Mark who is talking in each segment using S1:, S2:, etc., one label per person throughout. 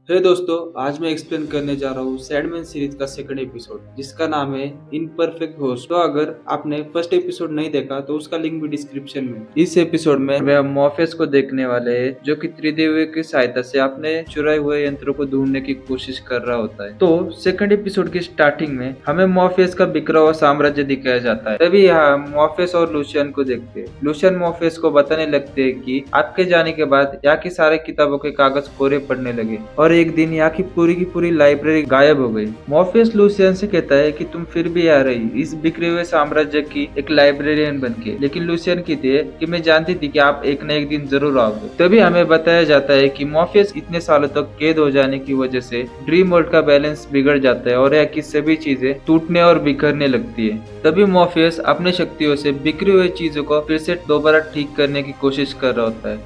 S1: हे दोस्तों, आज मैं एक्सप्लेन करने जा रहा हूँ सैडमैन सीरीज का सेकंड एपिसोड जिसका नाम है इनपरफेक्ट होस्ट। तो अगर आपने फर्स्ट एपिसोड नहीं देखा तो उसका लिंक भी डिस्क्रिप्शन में है। इस एपिसोड में हम मॉर्फेस को देखने वाले हैं जो कि त्रिदेवी की सहायता से अपने चुराए हुए यंत्रों को ढूंढने की कोशिश कर रहा होता है। तो सेकंड एपिसोड की स्टार्टिंग में हमें मॉर्फेस का बिखरा हुआ साम्राज्य दिखाया जाता है। तभी यहाँ मॉर्फेस और लूशियन को देखते हैं। लूशियन मॉर्फेस को बताने लगते हैं कि आपके जाने के बाद यहाँ की सारे किताबों के कागज कोरे पड़ने लगे और एक दिन यहाँ की पूरी लाइब्रेरी गायब हो गई। मॉर्फेस लूसियन से कहता है कि तुम फिर भी आ रही इस बिखरे हुए साम्राज्य की एक लाइब्रेरियन बनके, लेकिन लूसियन कहती है कि मैं जानती थी कि आप एक न एक दिन जरूर आओगे। तभी हमें बताया जाता है कि मॉर्फेस इतने सालों तक कैद हो जाने की वजह से ड्रीम वर्ल्ड का बैलेंस बिगड़ जाता है और यहाँ की सभी चीजें टूटने और बिखरने लगती है। तभी मॉर्फेस अपनी शक्तियों से बिखरी हुई चीजों को फिर से दोबारा ठीक करने की कोशिश कर रहा होता है,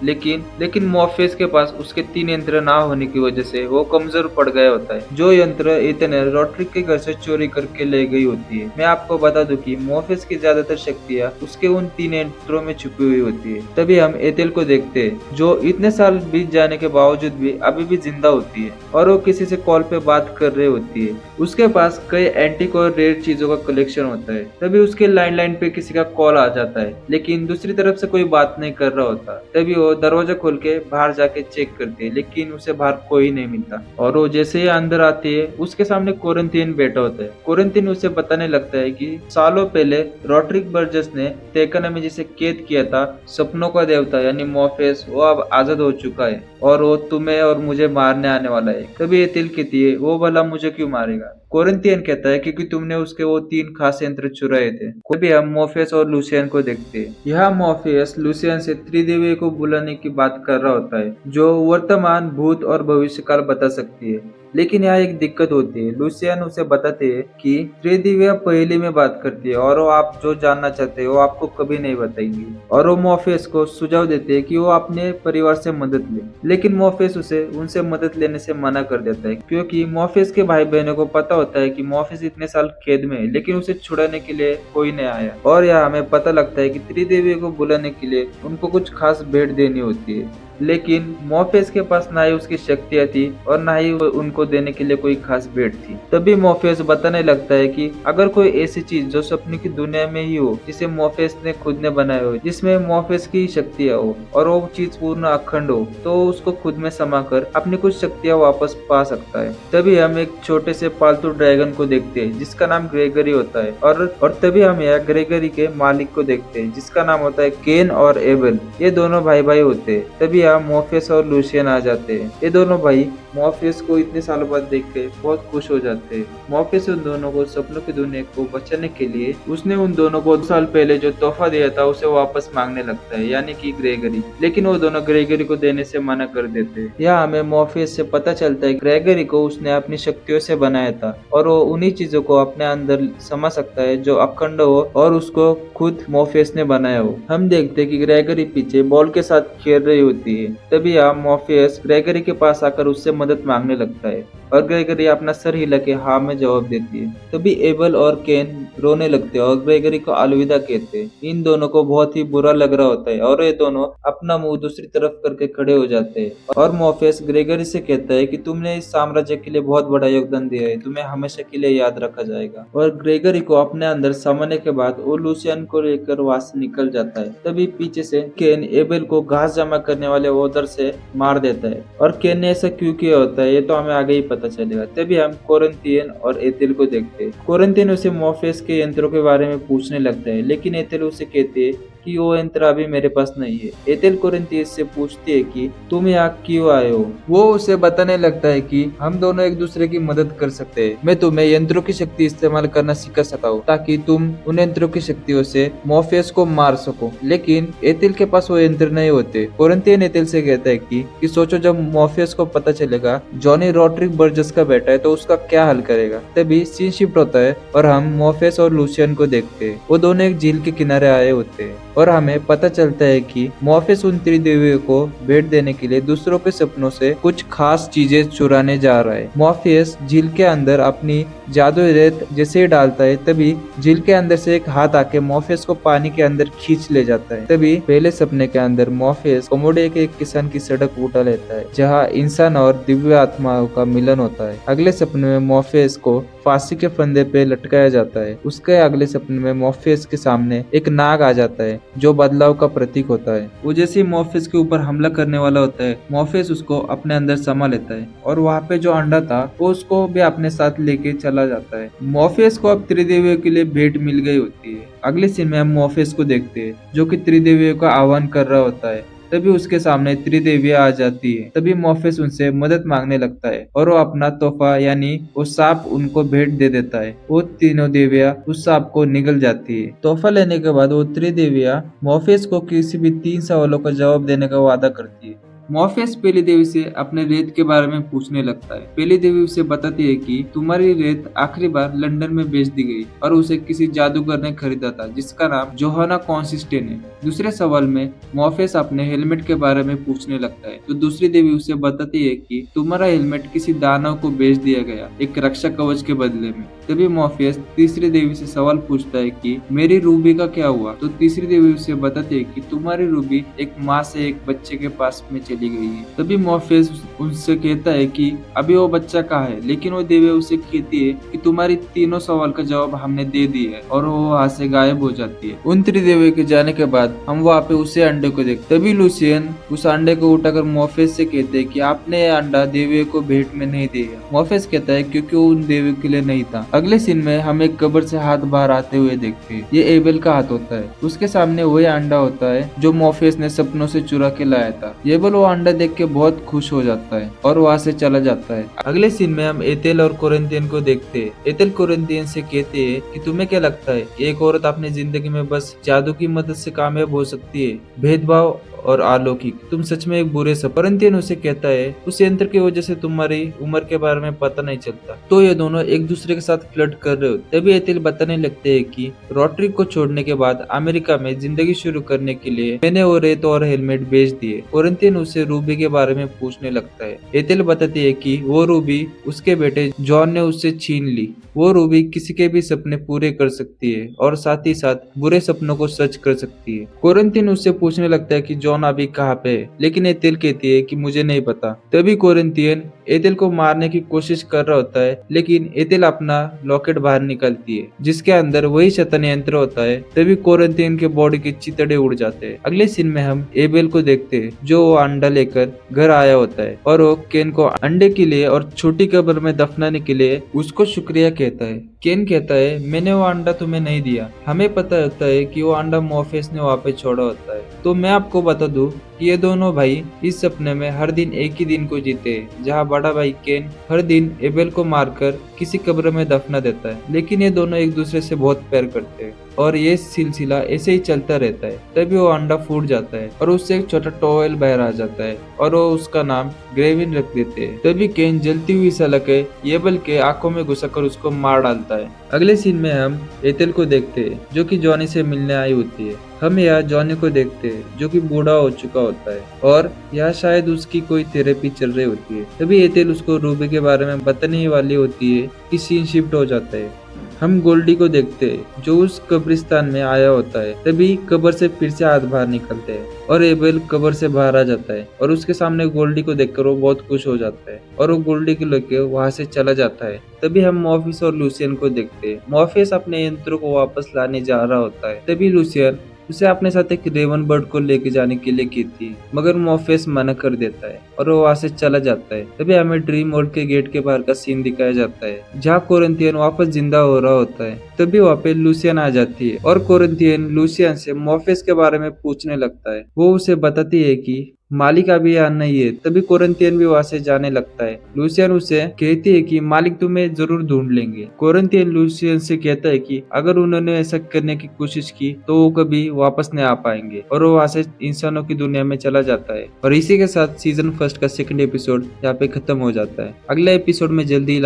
S1: लेकिन मॉर्फेस के पास उसके 3 यंत्र ना होने की वजह से वो कमजोर पड़ गया होता है। जो यंत्र एथेल ने रोड्रिक के घर से चोरी करके ले गई होती है। मैं आपको बता दूं कि मॉर्फेस की ज्यादातर शक्तियां उसके उन 3 यंत्रों में छुपी हुई होती है। तभी हम एथेल को देखते हैं जो इतने साल बीत जाने के बावजूद भी अभी भी जिंदा होती है और वो किसी से कॉल पे बात कर रही होती है। उसके पास कई एंटीक और रेयर चीजों का कलेक्शन होता है। तभी उसके लाइन पे किसी का कॉल आ जाता है, लेकिन दूसरी तरफ से कोई बात नहीं कर रहा होता। तभी वो दरवाजा खोल के बाहर जाके चेक करती है, लेकिन उसे बाहर कोई नहीं मिलता और वो जैसे ही अंदर आती है उसके सामने कोरिंथियन बैठा होता है। कोरिंथियन उसे बताने लगता है कि सालों पहले रोड्रिक बर्जस ने टेकन में जिसे कैद किया था, सपनों का देवता यानी मॉर्फेस, वो अब आजाद हो चुका है और वो तुम्हें और मुझे मारने आने वाला है। तभी एथिल कहती है, वो भला मुझे क्यों मारेगा? कोरिंथियन कहता है क्योंकि तुमने उसके वो 3 खास यंत्र चुराए थे। तभी हम मॉर्फेस और लूसियन को देखते हैं। यह मॉर्फेस लूसियन से त्रिदेवी को बुलाने की बात कर रहा होता है जो वर्तमान, भूत और भविष्य काल बता सकती है। लेकिन यहाँ एक दिक्कत होती है। लूसियन उसे बताते हैं कि त्रिदेवियां पहले में बात करती है और वो आप जो जानना चाहते हो वो आपको कभी नहीं बताएंगी। और वो मॉर्फेस को सुझाव देते हैं कि वो अपने परिवार से मदद ले, लेकिन मॉर्फेस उसे उनसे मदद लेने से मना कर देता है क्योंकि मॉर्फेस के भाई बहनों को पता होता है कि मॉर्फेस इतने साल कैद में है, लेकिन उसे छुड़ाने के लिए कोई नहीं आया। और यहाँ हमें पता लगता है कि त्रिदेवी को बुलाने के लिए उनको कुछ खास भेंट देनी होती है, लेकिन मॉर्फेस के पास ना ही उसकी शक्तियां थी और ना ही उनको देने के लिए कोई खास भेंट थी। तभी मॉर्फेस बताने लगता है कि अगर कोई ऐसी चीज जो सपने की दुनिया में ही हो, जिसे मॉर्फेस ने खुद ने बनाया हो, जिसमें मॉर्फेस की शक्तियां हो और वो चीज पूर्ण अखंड हो, तो उसको खुद में समा कर अपनी कुछ शक्तियां वापस पा सकता है। तभी हम एक छोटे से पालतू ड्रैगन को देखते हैं जिसका नाम ग्रेगरी होता है और तभी हम यहाँ ग्रेगरी के मालिक को देखते हैं जिसका नाम होता है केन और एबेल। ये दोनों भाई भाई होते हैं। तभी मॉर्फेस और लूसियन आ जाते हैं। ये दोनों भाई मॉर्फेस को इतने सालों बाद देख के बहुत खुश हो जाते हैं। मॉर्फेस उन दोनों को सपनों की दुनिया को बचाने के लिए उसने उन दोनों को 2 साल पहले जो तोहफा दिया था उसे वापस मांगने लगता है, यानी कि ग्रेगरी। लेकिन वो दोनों ग्रेगरी को देने से मना कर देते हैं। यहाँ हमें मॉर्फेस से पता चलता है ग्रेगरी को उसने अपनी शक्तियों से बनाया था और वो उन्हीं चीजों को अपने अंदर समा सकता है जो अखंड हो और उसको खुद मॉर्फेस ने बनाया हो। हम देखते हैं कि ग्रेगरी पीछे बॉल के साथ खेल रही होती है। तभी मॉर्फेस ग्रेगरी के पास आकर उससे मदद मांगने लगता है और ग्रेगरी अपना सर हिला के हाँ में जवाब देती है। तभी एबल और केन रोने लगते हैं और ग्रेगरी को अलविदा कहते हैं। इन दोनों को बहुत ही बुरा लग रहा होता है और ये दोनों अपना मुंह दूसरी तरफ करके खड़े हो जाते हैं और मॉर्फेस ग्रेगरी से कहता है कि तुमने इस साम्राज्य के लिए बहुत बड़ा योगदान दिया है, तुम्हें हमेशा के लिए याद रखा जाएगा। और ग्रेगरी को अपने अंदर समाने के बाद वो लूसियन को लेकर वहां से निकल जाता है। तभी पीछे से केन एबेल को घास जमा करने वाले ओदर से मार देता है और केन ने ऐसा क्यों किया होता है ये तो हमें आगे ही पता चलेगा। तभी हम कोरिंथियन और एथिल को देखते हैं। कोरिंथियन उसे मॉर्फेस के यंत्रों के बारे में पूछने लगता है, लेकिन एथिल उसे कहते है कि वो यंत्र अभी मेरे पास नहीं है। एथिल कोरिंथियस से पूछती है कि तुम यहाँ क्यों आए हो। वो उसे बताने लगता है कि हम दोनों एक दूसरे की मदद कर सकते हैं। मैं तुम्हें यंत्रों की शक्ति इस्तेमाल करना सिखा सकता हूँ ताकि तुम उन यंत्रों की शक्तियों से मॉर्फेस को मार सको, लेकिन एथिल के पास वो यंत्र नहीं होते। कोरिंथियन एथिल से कहता है कि सोचो जब मॉर्फेस को पता चलेगा जॉनी रोड्रिक बर्जस का बेटा है तो उसका क्या हल करेगा। तभी सीन शिफ्ट होता है और हम मॉर्फेस और लूसियन को देखते हैं। वो दोनों एक झील के किनारे आए होते हैं और हमें पता चलता है कि मॉर्फेस उन त्रिदेवियों को भेंट देने के लिए दूसरों के सपनों से कुछ खास चीजें चुराने जा रहा है। मॉर्फेस झील के अंदर अपनी जादुई रेत जैसे ही डालता है तभी झील के अंदर से एक हाथ आके मॉर्फेस को पानी के अंदर खींच ले जाता है। तभी पहले सपने के अंदर मॉर्फेस कोमोडिया के एक किसान की सड़क उठा लेता है जहाँ इंसान और दिव्य आत्माओं का मिलन होता है। अगले सपने में मॉर्फेस को फांसी के फंदे पे लटकाया जाता है। उसके अगले सपने में मॉर्फेस के सामने एक नाग आ जाता है जो बदलाव का प्रतीक होता है। वो जैसे ही मॉर्फेस के ऊपर हमला करने वाला होता है, मॉर्फेस उसको अपने अंदर समा लेता है और वहाँ पे जो अंडा था वो उसको भी अपने साथ लेके चला जाता है। मॉर्फेस को अब त्रिदेवियों के लिए भेंट मिल गई होती है। अगले सीन में हम मॉर्फेस को देखते हैं जो कि त्रिदेवियों का आह्वान कर रहा होता है। तभी उसके सामने त्रिदेवियां आ जाती है। तभी मॉर्फेस उनसे मदद मांगने लगता है और वो अपना तोहफा यानी वो सांप उनको भेंट दे देता है। वो तीनों देवियां उस सांप को निगल जाती है। तोहफा लेने के बाद वो त्रिदेवियां मॉर्फेस को किसी भी 3 सवालों का जवाब देने का वादा करती है। मॉर्फेस पहली देवी से अपने रेत के बारे में पूछने लगता है। पहली देवी उसे बताती है कि तुम्हारी रेत आखिरी बार लंदन में बेच दी गई और उसे किसी जादूगर ने खरीदा था जिसका नाम जोहाना कॉन्सिस्टेन है। दूसरे सवाल में मॉर्फेस अपने हेलमेट के बारे में पूछने लगता है तो दूसरी देवी उसे बताती है कि तुम्हारा हेलमेट किसी दानव को बेच दिया गया एक रक्षा कवच के बदले में। तभी मॉर्फेस तीसरी देवी से सवाल पूछता है कि मेरी रूबी का क्या हुआ, तो तीसरी देवी उसे बताती है कि तुम्हारी रूबी एक माँ से एक बच्चे के पास में चली गई है। तभी मॉर्फेस उनसे कहता है कि अभी वो बच्चा कहाँ है, लेकिन वो देवी उसे कहती है कि तुम्हारी तीनों सवाल का जवाब हमने दे दिया है और वो वहाँ से गायब हो जाती है। उन त्रिदेवी के जाने के बाद हम वहाँ पे उसे अंडे को देखते। तभी लूसियन उस अंडे को उठाकर मॉर्फेस से कहते हैं कि आपने ये अंडा देवियों को भेंट में नहीं दिया। मॉर्फेस कहता है क्योंकि वो उन देवियों के लिए नहीं था। अगले सीन में हम एक कब्र से हाथ बाहर आते हुए देखते हैं। ये एबेल का हाथ होता है। उसके सामने वही अंडा होता है जो मॉर्फेस ने सपनों से चुरा के लाया था। एबेल वो अंडा देख के बहुत खुश हो जाता है और वहाँ से चला जाता है। अगले सीन में हम एथेल और कोरिंथियन को देखते हैं। एथेल कोरिंथियन से कहते हैं कि तुम्हें क्या लगता है एक औरत अपनी जिंदगी में बस जादू की मदद से कामयाब हो सकती है? भेदभाव और अलौकिक, तुम सच में एक बुरे सब। कोरिंथियन उसे कहता है उस यंत्र की वजह से तुम्हारी उम्र के बारे में पता नहीं चलता। तो ये दोनों एक दूसरे के साथ फ्लर्ट कर रहे होते। तभी एथिल बताने लगते हैं कि रोटरी को छोड़ने के बाद अमेरिका में जिंदगी शुरू करने के लिए मैंने वो रेत और हेलमेट बेच दिए। कोरिंथियन उसे रूबी के बारे में पूछने लगता है। एथिल बताती है कि वो रूबी उसके बेटे जॉन ने उससे छीन ली। वो रूबी किसी के भी सपने पूरे कर सकती है और साथ ही साथ बुरे सपनों को सच कर सकती है। कोरिंथियन उससे पूछने लगता है कि जॉन अभी कहाँ पे है, लेकिन एथिल कहती है कि मुझे नहीं पता। तभी कोरिंथियन एथिल को मारने की कोशिश कर रहा होता है, लेकिन एथिल अपना लॉकेट बाहर निकालती है जिसके अंदर वही शैतान यंत्र होता है। तभी कोरिंथियन के बॉडी के चितड़े उड़ जाते हैं। अगले सीन में हम एबेल को देखते हैं जो वो अंडा लेकर घर आया होता है और वो केन को अंडे के लिए और छोटी कब्र में दफनाने के लिए उसको शुक्रिया कहता है। केन कहता है मैंने वो अंडा तुम्हें नहीं दिया, हमें पता होता है कि वो अंडा मॉर्फेस ने वहाँ पे छोड़ा होता है। तो मैं आपको बता दूं कि ये दोनों भाई इस सपने में हर दिन एक ही दिन को जीते हैं, जहाँ बड़ा भाई केन हर दिन एबेल को मारकर किसी कब्र में दफना देता है। लेकिन ये दोनों एक दूसरे से बहुत प्यार करते हैं और ये सिलसिला ऐसे ही चलता रहता है। तभी वो अंडा फूट जाता है और उससे एक छोटा टॉवेल बाहर आ जाता है और वो उसका नाम ग्रेविन रख देते हैं। तभी केन जलती हुई सलाखें एबेल के आंखों में घुसाकर उसको मार डालता है। अगले सीन में हम एथेल को देखते हैं जो कि जॉनी से मिलने आई होती है। हम यहाँ जॉनी को देखते हैं जो कि बूढ़ा हो चुका होता है और यहाँ शायद उसकी कोई थेरेपी चल रही होती है। तभी एथेल उसको रूबी के बारे में बताने वाली होती है कि सीन शिफ्ट हो जाता है। हम गोल्डी को देखते हैं जो उस कब्रिस्तान में आया होता है। तभी कब्र से फिर से हाथ बाहर निकलते हैं और एबेल कब्र से बाहर आ जाता है और उसके सामने गोल्डी को देखकर वो बहुत खुश हो जाता है और वो गोल्डी को लेकर वहां से चला जाता है। तभी हम मॉर्फेस और लूसियन को देखते हैं। मॉर्फेस अपने यंत्रों को वापस लाने जा रहा होता है। तभी लूसियन उसे अपने साथ एक रेवन बर्ड को लेके जाने के लिए कहती है, मगर मॉर्फेस मना कर देता है और वो वहां से चला जाता है। तभी हमें ड्रीम वर्ल्ड के गेट के बाहर का सीन दिखाया जाता है जहाँ कोरिंथियन वापस जिंदा हो रहा होता है। तभी वहाँ पे लूसियन आ जाती है और कोरिंथियन लूसियन से मॉर्फेस के बारे में पूछने लगता है। वो उसे बताती है कि मालिक अभी यहाँ नहीं है। तभी कोरिंथियन भी वहां से जाने लगता है। लूसियन उसे कहती है कि मालिक तुम्हें जरूर ढूंढ लेंगे। कोरिंथियन लूसियन से कहता है कि अगर उन्होंने ऐसा करने की कोशिश की तो वो कभी वापस नहीं आ पाएंगे और वो वहां से इंसानों की दुनिया में चला जाता है। और इसी के साथ सीजन 1 का 2nd एपिसोड यहाँ पे खत्म हो जाता है। अगला एपिसोड में जल्दी